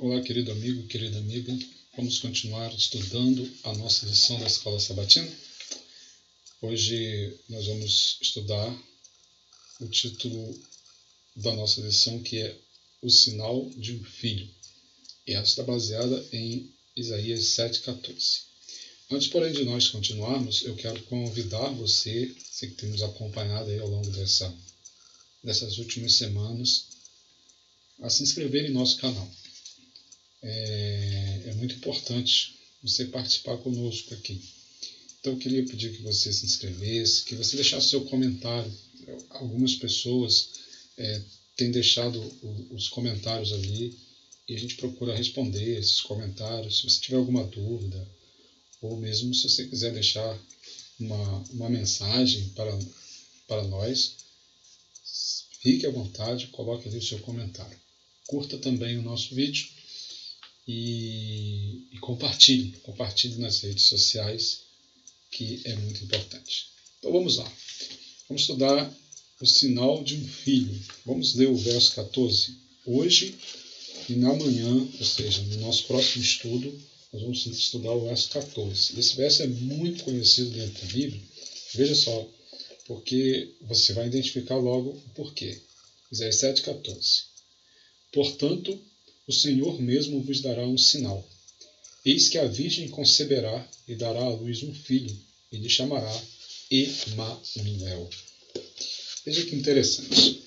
Olá, querido amigo, querida amiga. Vamos continuar estudando a nossa lição da Escola Sabatina. Hoje nós vamos estudar o título da nossa lição, que é O Sinal de um Filho. E ela está baseada em Isaías 7,14. Antes, porém, de nós continuarmos, eu quero convidar você que tem nos acompanhado aí ao longo dessas últimas semanas, a se inscrever em nosso canal. É muito importante você participar conosco aqui. Então eu queria pedir que você se inscrevesse, que você deixasse seu comentário. Algumas pessoas têm deixado os comentários ali e a gente procura responder esses comentários. Se você tiver alguma dúvida, ou mesmo se você quiser deixar uma mensagem para nós, fique à vontade, coloque ali o seu comentário. Curta também o nosso vídeo e compartilhe nas redes sociais, que é muito importante. Então vamos lá. Vamos estudar o sinal de um filho. Vamos ler o verso 14. Hoje e na manhã, ou seja, no nosso próximo estudo, nós vamos estudar o verso 14. Esse verso é muito conhecido dentro da Bíblia. Veja só, porque você vai identificar logo o porquê. Isaías 7,14. Portanto, o Senhor mesmo vos dará um sinal. Eis que a Virgem conceberá e dará à luz um filho, e lhe chamará Emanuel. Veja que interessante.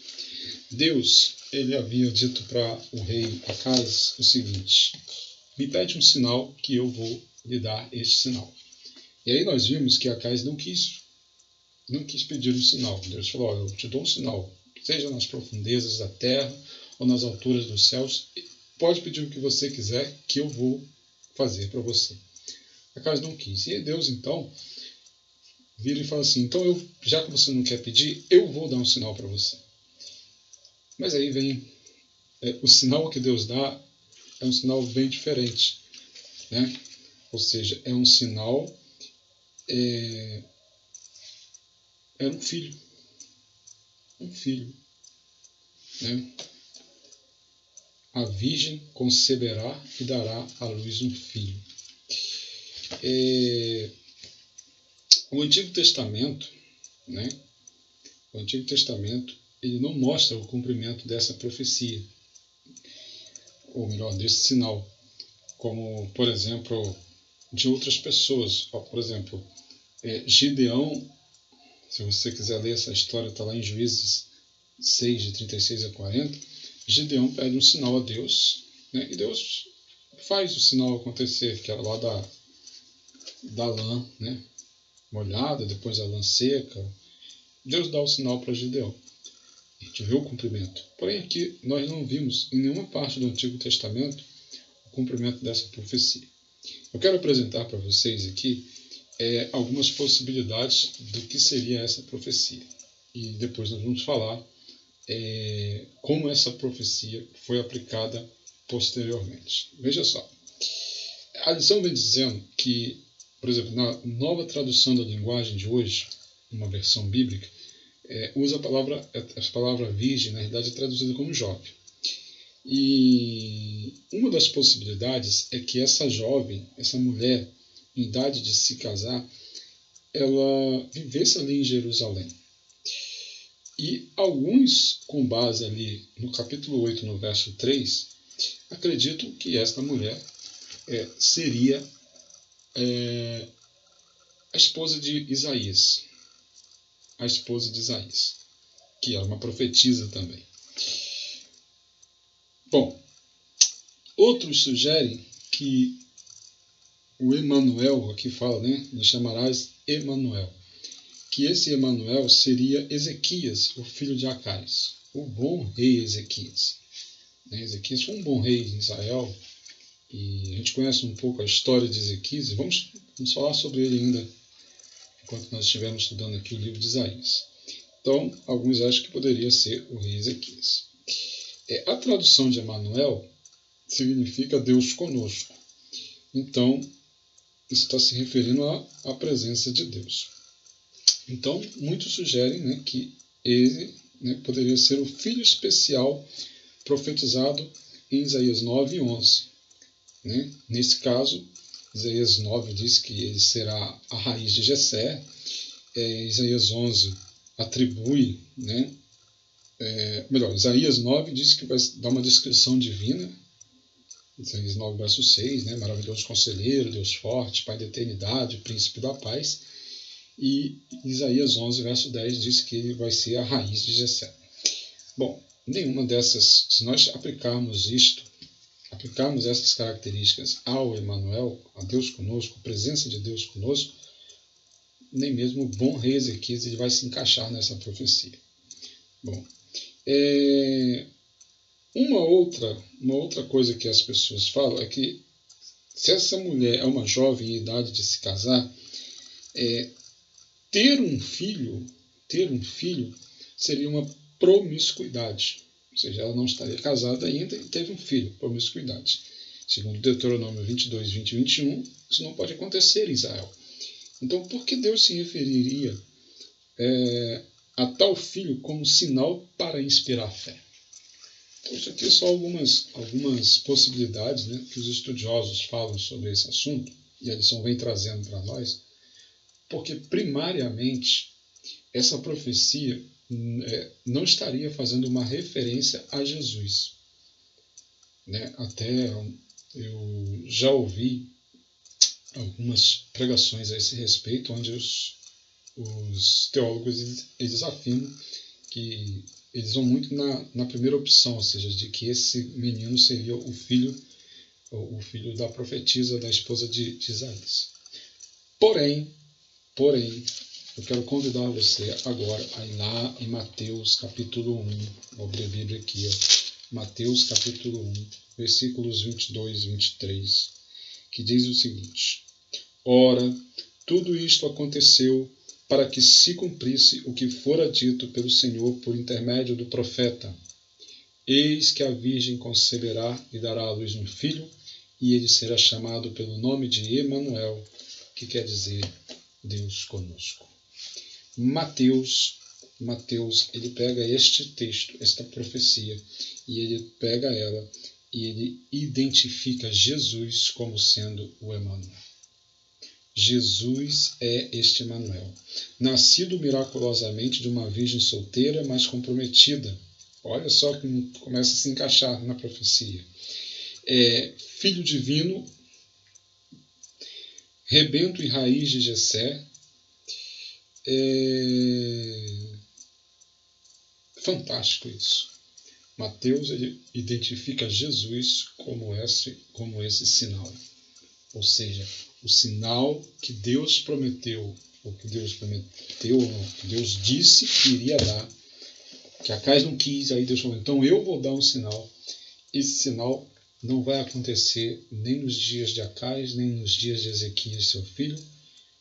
Deus, ele havia dito para o rei Acaz o seguinte: me pede um sinal que eu vou lhe dar este sinal. E aí nós vimos que Acaz não quis pedir um sinal. Deus falou: eu te dou um sinal, seja nas profundezas da terra ou nas alturas dos céus. Pode pedir o que você quiser, que eu vou fazer para você. Acaz não quis. E Deus, então, vira e fala assim: então, já que você não quer pedir, eu vou dar um sinal para você. Mas aí vem o sinal que Deus dá, é um sinal bem diferente, né? Ou seja, é um sinal, é um filho. Um filho, né? A Virgem conceberá e dará à luz um filho. O Antigo Testamento, né? O Antigo Testamento, ele não mostra o cumprimento dessa profecia, ou melhor, desse sinal, como, por exemplo, de outras pessoas. Por exemplo, Gideão, se você quiser ler essa história, está lá em Juízes 6, de 36 a 40, Gideão pede um sinal a Deus, né? E Deus faz o sinal acontecer, que era lá da lã, né? Molhada, depois a lã seca. Deus dá o sinal para Gideão. A gente vê o cumprimento. Porém, aqui nós não vimos em nenhuma parte do Antigo Testamento o cumprimento dessa profecia. Eu quero apresentar para vocês aqui algumas possibilidades do que seria essa profecia. E depois nós vamos falar como essa profecia foi aplicada posteriormente. Veja só. A lição vem dizendo que, por exemplo, na nova tradução da linguagem de hoje, uma versão bíblica, usa a palavra virgem, na realidade é traduzida como jovem. E uma das possibilidades é que essa jovem, essa mulher, em idade de se casar, ela vivesse ali em Jerusalém. E alguns, com base ali no capítulo 8, no verso 3, acreditam que esta mulher seria a esposa de Isaías. A esposa de Isaías, que era uma profetisa também. Bom, outros sugerem que o Emanuel, aqui fala, né? Lhe chamarás Emanuel. Que esse Emanuel seria Ezequias, o filho de Acais, o bom rei Ezequias. Ezequias foi um bom rei em Israel, e a gente conhece um pouco a história de Ezequias, e vamos falar sobre ele ainda, enquanto nós estivermos estudando aqui o livro de Isaías. Então, alguns acham que poderia ser o rei Ezequias. A tradução de Emanuel significa Deus conosco. Então, isso está se referindo à presença de Deus. Então, muitos sugerem, né, que ele, né, poderia ser o filho especial profetizado em Isaías 9 e 11. Né? Nesse caso, Isaías 9 diz que ele será a raiz de Jessé. Isaías 11 atribui, né? Isaías 9 diz que vai dar uma descrição divina. Isaías 9, verso 6, né? Maravilhoso conselheiro, Deus forte, Pai da eternidade, príncipe da paz. E Isaías 11, verso 10 diz que ele vai ser a raiz de Jessé. Bom, nenhuma dessas, se nós aplicarmos essas características ao Emanuel, a Deus conosco, a presença de Deus conosco, nem mesmo o bom rei Ezequias ele vai se encaixar nessa profecia. Bom, uma outra coisa que as pessoas falam é que se essa mulher é uma jovem em idade de se casar, ter um filho seria uma promiscuidade. Ou seja, ela não estaria casada ainda e teve um filho, promiscuidade. Segundo Deuteronômio 22, 20 e 21, isso não pode acontecer em Israel. Então, por que Deus se referiria a tal filho como sinal para inspirar fé? Então, isso aqui são algumas possibilidades, né, que os estudiosos falam sobre esse assunto, e a lição vem trazendo para nós, porque primariamente essa profecia não estaria fazendo uma referência a Jesus. Né? Até eu já ouvi algumas pregações a esse respeito, onde os teólogos eles afirmam que eles vão muito na primeira opção, ou seja, de que esse menino seria o filho da profetisa, da esposa de Isaías. Porém, eu quero convidar você agora a ir lá em Mateus capítulo 1, vou abrir a Bíblia aqui, Mateus capítulo 1, versículos 22 e 23, que diz o seguinte: Ora, tudo isto aconteceu para que se cumprisse o que fora dito pelo Senhor por intermédio do profeta. Eis que a Virgem conceberá e dará à luz um filho, e ele será chamado pelo nome de Emanuel, que quer dizer Deus conosco. Mateus, ele pega este texto, esta profecia, e ele pega ela e ele identifica Jesus como sendo o Emanuel. Jesus é este Emanuel, nascido miraculosamente de uma virgem solteira, mas comprometida. Olha só como começa a se encaixar na profecia. Filho divino, rebento e raiz de Jessé. Fantástico isso. Mateus ele identifica Jesus como esse sinal. Ou seja, o sinal que Deus prometeu, ou que Deus disse que iria dar, que Acais não quis, aí Deus falou, então eu vou dar um sinal. Esse sinal não vai acontecer nem nos dias de Acais, nem nos dias de Ezequias, seu filho,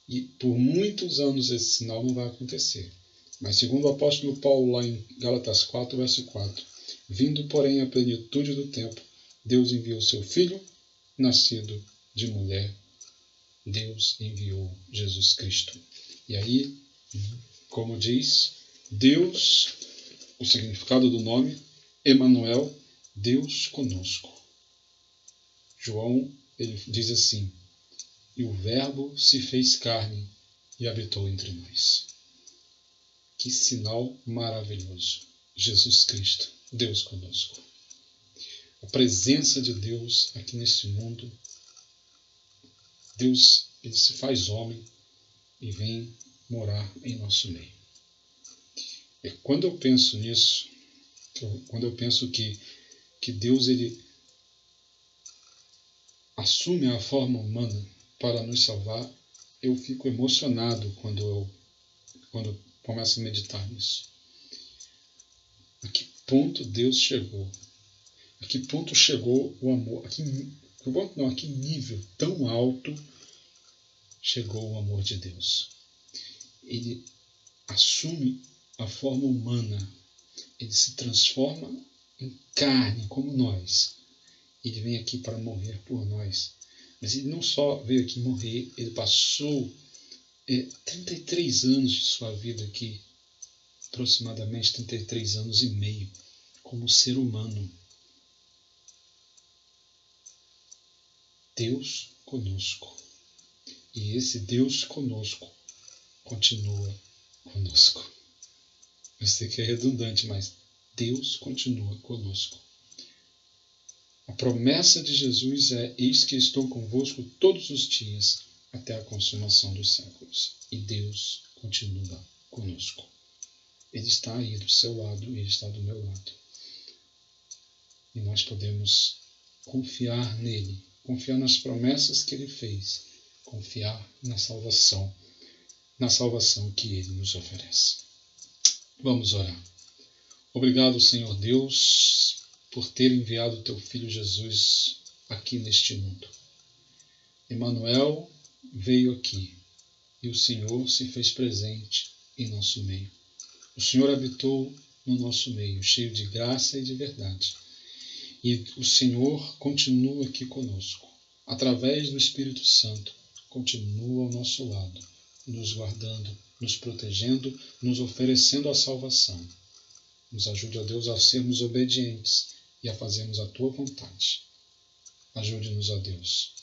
e por muitos anos esse sinal não vai acontecer. Mas segundo o apóstolo Paulo, lá em Gálatas 4, verso 4, vindo, porém, a plenitude do tempo, Deus enviou seu filho, nascido de mulher. Deus enviou Jesus Cristo. E aí, como diz, Deus, o significado do nome, Emanuel, Deus conosco. João, ele diz assim, e o Verbo se fez carne e habitou entre nós. Que sinal maravilhoso. Jesus Cristo, Deus conosco. A presença de Deus aqui nesse mundo. Deus, ele se faz homem e vem morar em nosso meio. Quando eu penso nisso, quando eu penso que Deus ele assume a forma humana para nos salvar, eu fico emocionado quando eu começo a meditar nisso. A que ponto Deus chegou? A que ponto chegou o amor? A que nível tão alto chegou o amor de Deus? Ele assume a forma humana, ele se transforma em carne como nós. Ele vem aqui para morrer por nós. Mas ele não só veio aqui morrer, ele passou 33 anos de sua vida aqui, aproximadamente 33 anos e meio, como ser humano. Deus conosco. E esse Deus conosco continua conosco. Eu sei que é redundante, mas Deus continua conosco. A promessa de Jesus é: eis que estou convosco todos os dias até a consumação dos séculos. E Deus continua conosco. Ele está aí do seu lado e Ele está do meu lado. E nós podemos confiar nele, confiar nas promessas que Ele fez, confiar na salvação que Ele nos oferece. Vamos orar. Obrigado, Senhor Deus, por ter enviado o Teu Filho Jesus aqui neste mundo. Emmanuel veio aqui e o Senhor se fez presente em nosso meio. O Senhor habitou no nosso meio, cheio de graça e de verdade. E o Senhor continua aqui conosco. Através do Espírito Santo, continua ao nosso lado, nos guardando, nos protegendo, nos oferecendo a salvação. Nos ajude, ó Deus, a sermos obedientes e a fazermos a Tua vontade. Ajude-nos, ó Deus,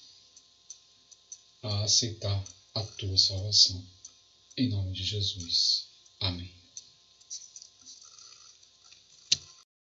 a aceitar a Tua salvação. Em nome de Jesus. Amém.